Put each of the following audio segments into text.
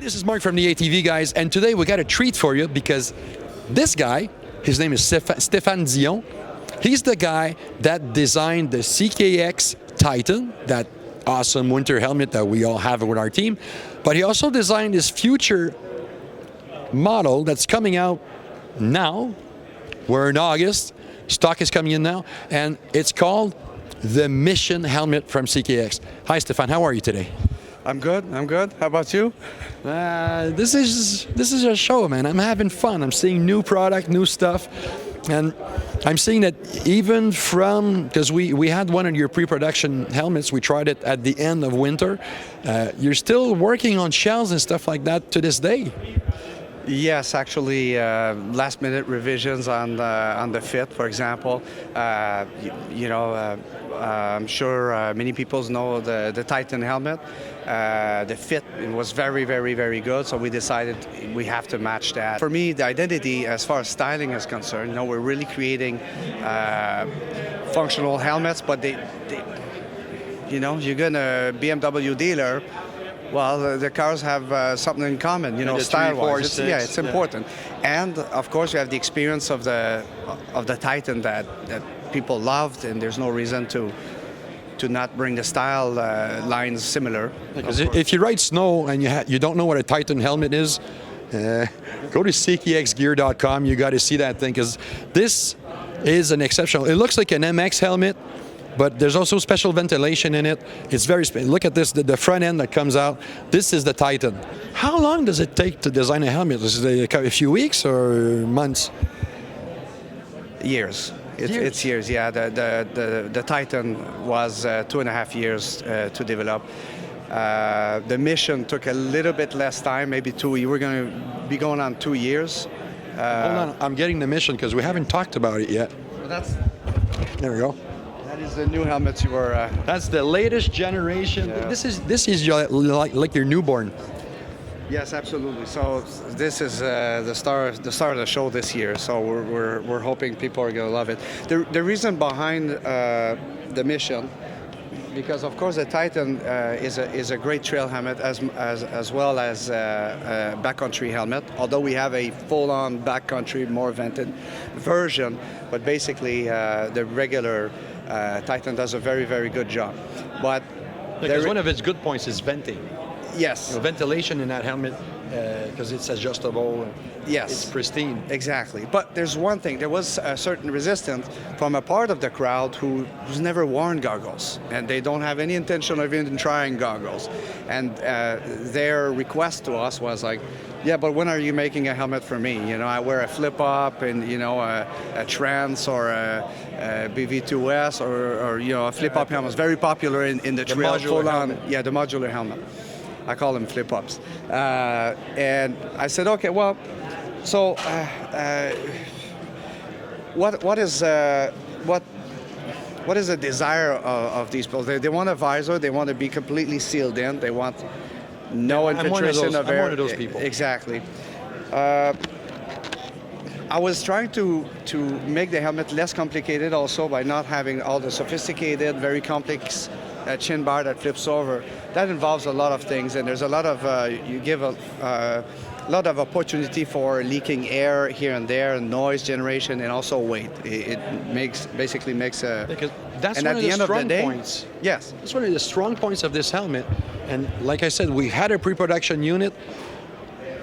this is Mark from the ATV guys, and today we got a treat for you because this guy, his name is Stephane Dion. He's the guy that designed the CKX Titan, that awesome winter helmet that we all have with our team. But he also designed this future model that's coming out now. We're in August. Stock is coming in now, and it's called the Mission Helmet from CKX. Hi, Stephane. How are you today? I'm good. How about you? This is a show, man. I'm having fun. I'm seeing new product, new stuff, and I'm seeing that even from, because we had one of your pre-production helmets. We tried it at the end of winter. You're still working on shells and stuff like that to this day. Yes, actually, last-minute revisions on the fit, for example. I'm sure many people know the Titan helmet. The fit was very, very, very good, so we decided we have to match that. For me, the identity, as far as styling is concerned, we're really creating functional helmets, but you're gonna BMW dealer. Well, the cars have something in common, style-wise. It's important. And of course, you have the experience of the Titan that people loved, and there's no reason to not bring the style lines similar. Because if you ride snow and you don't know what a Titan helmet is, go to CKXgear.com. You got to see that thing, because this is an exceptional. It looks like an MX helmet, but there's also special ventilation in it. It's very look at this, the front end that comes out. This is the Titan. How long does it take to design a helmet? Is it a few weeks or months? Years. It's years, yeah. The Titan was 2.5 years to develop. The Mission took a little bit less time, maybe 2. We were going to be going on 2 years. Hold on, I'm getting the Mission because we haven't talked about it yet. Well, there we go. That is the new helmet you were. That's the latest generation. Yeah. This is like your newborn. Yes, absolutely. So this is the star of the show this year. So we're hoping people are going to love it. The reason behind the Mission, because of course the Titan is a great trail helmet as well as a backcountry helmet. Although we have a full-on backcountry, more vented version, but basically the regular Titan does a very, very good job. But because one of its good points is venting. Yes. Ventilation in that helmet, because it's adjustable. Yes. It's pristine. Exactly. But there's one thing. There was a certain resistance from a part of the crowd who's never worn goggles, and they don't have any intention of even trying goggles. And their request to us was like, yeah, but when are you making a helmet for me? I wear a flip-up and, a Trans or a BV2S or a flip-up helmet. It's very popular in the trail. Full-on, yeah, the modular helmet. I call them flip-ups. And I said, okay, well, so what is the desire of these people? They want a visor. They want to be completely sealed in. They want no infiltration of air. I'm one of those people. Exactly. I was trying to make the helmet less complicated also by not having all the sophisticated, very complex chin bar that flips over. That involves a lot of things, and there's a lot of you give a lot of opportunity for leaking air here and there, and noise generation, and also weight. It basically makes a. Because that's and one at of the the end of the strong day, points. Yes, that's one of the strong points of this helmet. And like I said, we had a pre-production unit.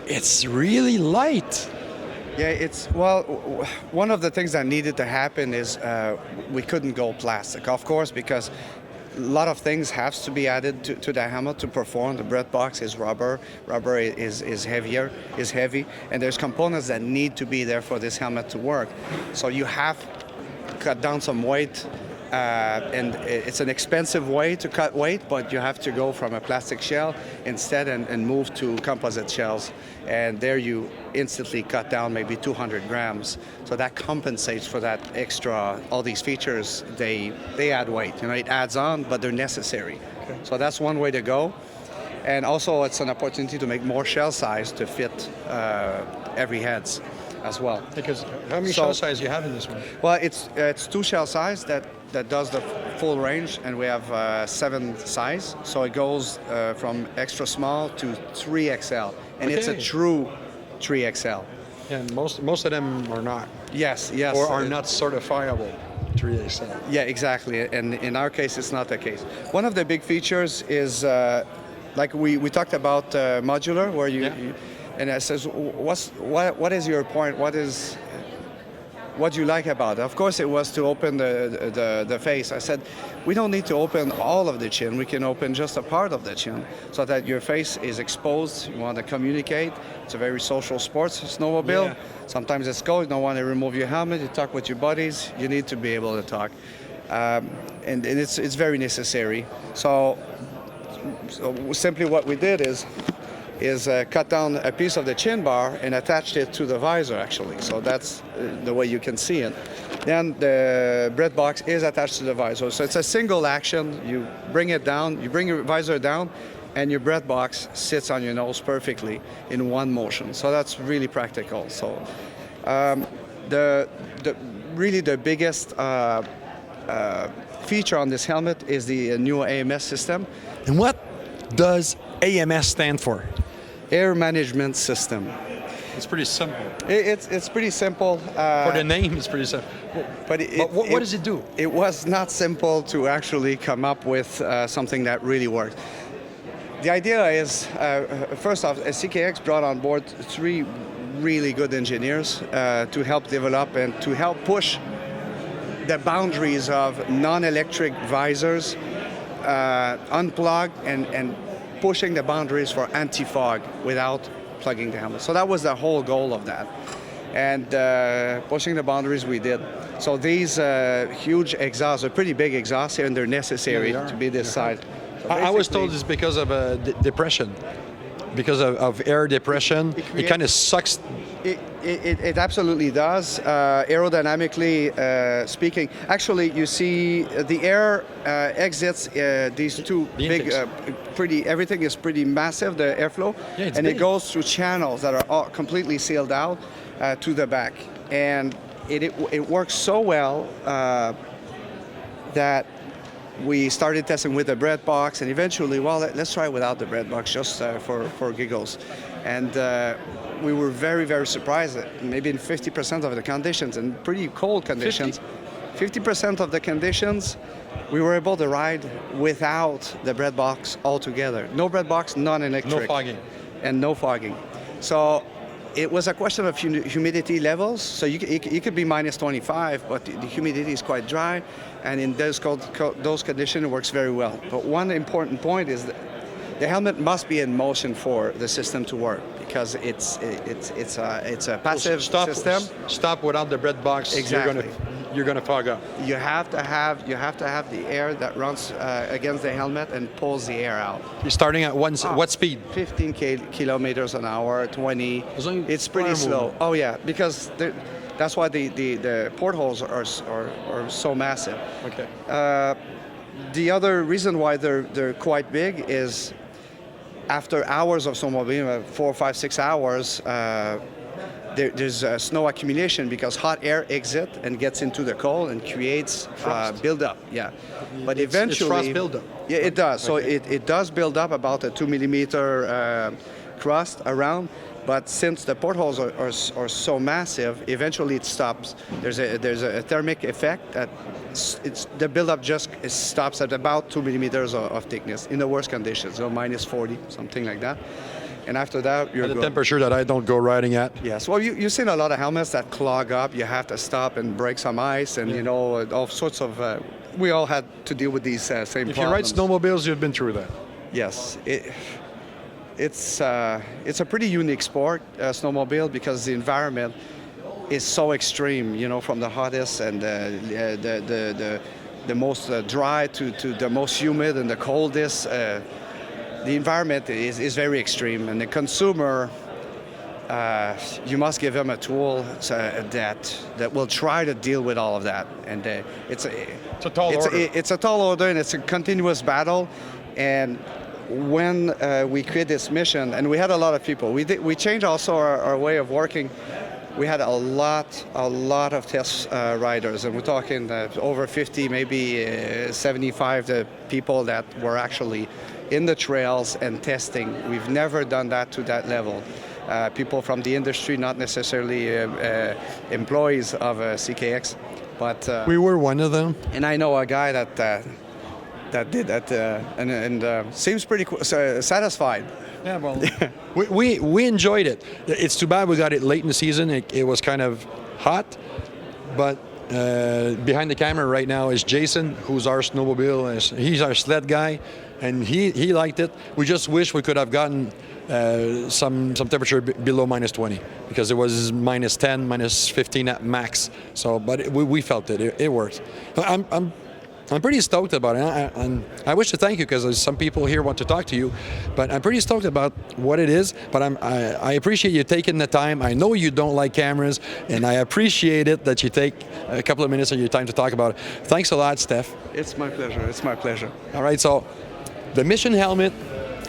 It's really light. Yeah, one of the things that needed to happen is we couldn't go plastic, of course, because a lot of things have to be added to the helmet to perform. The bread box is rubber. Rubber is heavy, and there's components that need to be there for this helmet to work. So you have to cut down some weight, and it's an expensive way to cut weight, but you have to go from a plastic shell instead and move to composite shells. And there you instantly cut down maybe 200 grams. So that compensates for that extra, all these features, they add weight. It adds on, but they're necessary. Okay. So that's one way to go. And also it's an opportunity to make more shell size to fit every heads as well. Because how many shell size you have in this one? Well, it's 2 shell size that does the full range, and we have 7 size. So it goes from extra small to 3XL. and it's a Okay. true 3XL. And most of them are not, Yes, or are not certifiable 3XL. Yeah, exactly. And in our case, it's not the case. One of the big features is, like we talked about modular, where Yeah. and it says, what is your point? What do you like about it? Of course, it was to open the face. I said, we don't need to open all of the chin. We can open just a part of the chin so that your face is exposed. You want to communicate. It's a very social sports snowmobile. Yeah. Sometimes it's cold. You don't want to remove your helmet. You talk with your buddies. You need to be able to talk. And it's very necessary. So simply what we did is cut down a piece of the chin bar and attached it to the visor, actually. So that's the way you can see it. Then the bread box is attached to the visor. So it's a single action. You bring it down, you bring your visor down, and your bread box sits on your nose perfectly in one motion. So that's really practical. So really the biggest feature on this helmet is the new AMS system. And what does AMS stand for? Air Management System. It's pretty simple. It's pretty simple. For the name, it's pretty simple. But what does it do? It was not simple to actually come up with something that really worked. The idea is, first off, CKX brought on board 3 really good engineers to help develop and to help push the boundaries of non-electric visors, unplugged, and pushing the boundaries for anti-fog without plugging the helmet. So that was the whole goal of that. And pushing the boundaries we did. So these huge exhausts, are pretty big exhausts here, and they're necessary to be this side. So I was told it's because of depression. Because of air depression, it kind of sucks. It absolutely does. Aerodynamically speaking, actually, you see the air exits these two The big, intakes. everything is pretty massive, the airflow, Yeah, it's and big. it goes through channels that are all completely sealed out to the back, and it works so well that we started testing with the bread box, and eventually, well, let's try without the bread box just for giggles. And we were very, very surprised that maybe in 50% of the conditions, and pretty cold conditions, 50% of the conditions, we were able to ride without the bread box altogether. No bread box, non-electric. No fogging. And no fogging. So it was a question of humidity levels. So you could be minus 25, but the humidity is quite dry, and in those conditions it works very well. But one important point is that the helmet must be in motion for the system to work, because it's a passive system. Stop without the bread box. Exactly. You're gonna fog up. You have to have the air that runs against the helmet and pulls the air out. You're starting at what speed? 15 kilometers an hour, 20. As long as It's pretty fire slow. movement. Oh yeah, because that's why the portholes are so massive. Okay. The other reason why they're quite big is after hours of snowmobiling, 4, 5, 6 hours, there's snow accumulation because hot air exits and gets into the cold and creates buildup. Yeah, but eventually, frost buildup. Yeah, it does. So Okay. it does build up about a 2 millimeter crust around. But since the portholes are so massive, eventually it stops. There's a thermic effect that the buildup just stops at about 2 millimeters of thickness in the worst conditions, so minus 40, something like that. And after that, you're At the good. temperature that I don't go riding at. Yes. Well, you've seen a lot of helmets that clog up. You have to stop and break some ice, and all sorts of. We all had to deal with these same problems. If you ride snowmobiles, you've been through that. Yes. It's a pretty unique sport, snowmobile, because the environment is so extreme. From the hottest and the most dry to the most humid and the coldest. The environment is very extreme, and the consumer, you must give them a tool that will try to deal with all of that. And it's a tall order. It's a tall order, and it's a continuous battle. And when we created this mission, and we had a lot of people, we changed also our way of working. we had a lot of test riders, and we're talking over 50, maybe 75 the people that were actually in the trails and testing. We've never done that to that level. People from the industry, not necessarily employees of CKX, but We were one of them. and I know a guy that did that and seems pretty satisfied. Yeah, well, we enjoyed it. It's too bad we got it late in the season. It was kind of hot, but behind the camera right now is Jason, who's our snowmobile. He's our sled guy, and he liked it. We just wish we could have gotten some temperature below -20, because it was -10, -15 at max. So, but we felt it. It worked. I'm pretty stoked about it, and I wish to thank you, because some people here want to talk to you, but I'm pretty stoked about what it is. But I appreciate you taking the time. I know you don't like cameras, and I appreciate it that you take a couple of minutes of your time to talk about it. Thanks a lot, Steph. It's my pleasure. It's my pleasure. All right, so the Mission Helmet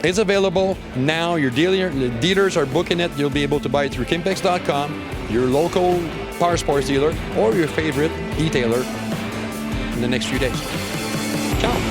is available now. The dealers are booking it. You'll be able to buy it through kimpex.com, your local power sports dealer, or your favorite e-tailer in the next few days. Ciao.